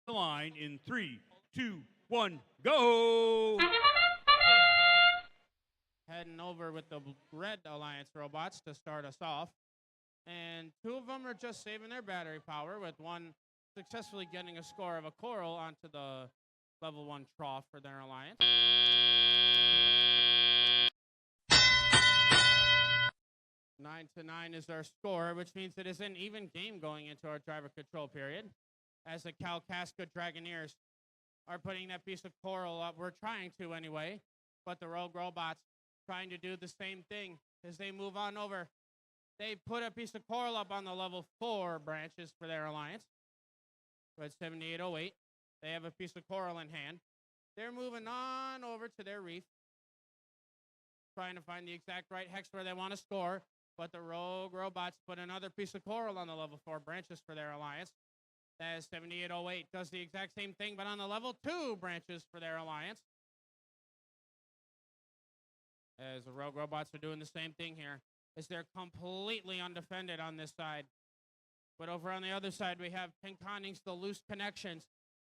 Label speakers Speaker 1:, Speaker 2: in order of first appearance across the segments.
Speaker 1: the line in 3, 2, 1, go!
Speaker 2: Heading over with the Red Alliance robots to start us off. And two of them are just saving their battery power, with one successfully getting a score of a coral onto the level 1 trough for their alliance. Nine to 9 is our score, which means it is an even game going into our driver control period. As the Kalkaska Dragoneers are putting that piece of coral up. We're trying to anyway, but the Rogue Robots trying to do the same thing as they move on over. They put a piece of coral up on the level 4 branches for their alliance. But 7808, they have a piece of coral in hand. They're moving on over to their reef, trying to find the exact right hex where they want to score. But the Rogue Robots put another piece of coral on the level 4 branches for their alliance. That is 7808 does the exact same thing, but on the level 2 branches for their alliance. As the Rogue Robots are doing the same thing here, as they're completely undefended on this side. But over on the other side, we have Pinconing's the Loose Connections,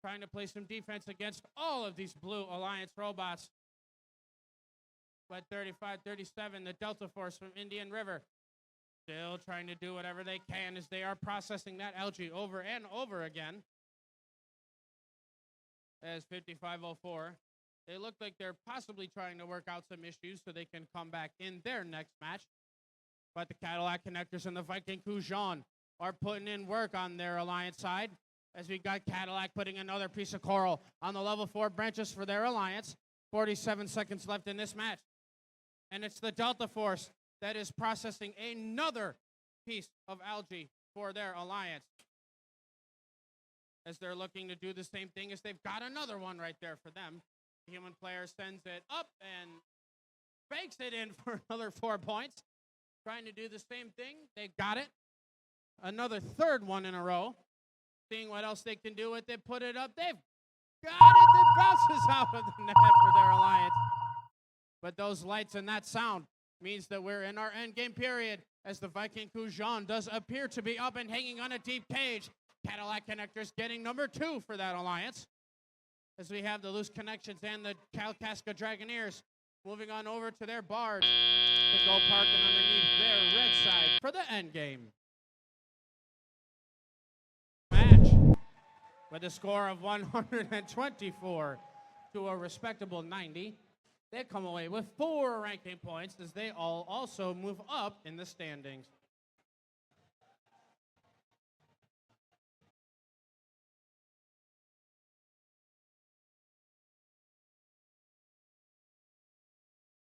Speaker 2: trying to play some defense against all of these Blue Alliance robots. But 3537, the Delta Force from Indian River, still trying to do whatever they can as they are processing that algae over and over again. As 5504, they look like they're possibly trying to work out some issues so they can come back in their next match. But the Cadillac Connectors and the Viking Kujan are putting in work on their alliance side, as we got Cadillac putting another piece of coral on the level 4 branches for their alliance. 47 seconds left in this match. And it's the Delta Force that is processing another piece of algae for their alliance, as they're looking to do the same thing as they've got another one right there for them. The human player sends it up and banks it in for another 4 points. Trying to do the same thing. They got it. Another third one in a row. Seeing what else they can do with it. Put it up. They've got it. It bounces out of the net for their alliance. But those lights and that sound means that we're in our endgame period, as the Viking Kujan does appear to be up and hanging on a deep cage. Cadillac Connectors getting number 2 for that alliance, as we have the Loose Connections and the Kalkaska Dragoneers moving on over to their barge to go parking underneath their red side for the end game. Match with a score of 124 to a respectable 90. They come away with 4 ranking points as they all also move up in the standings.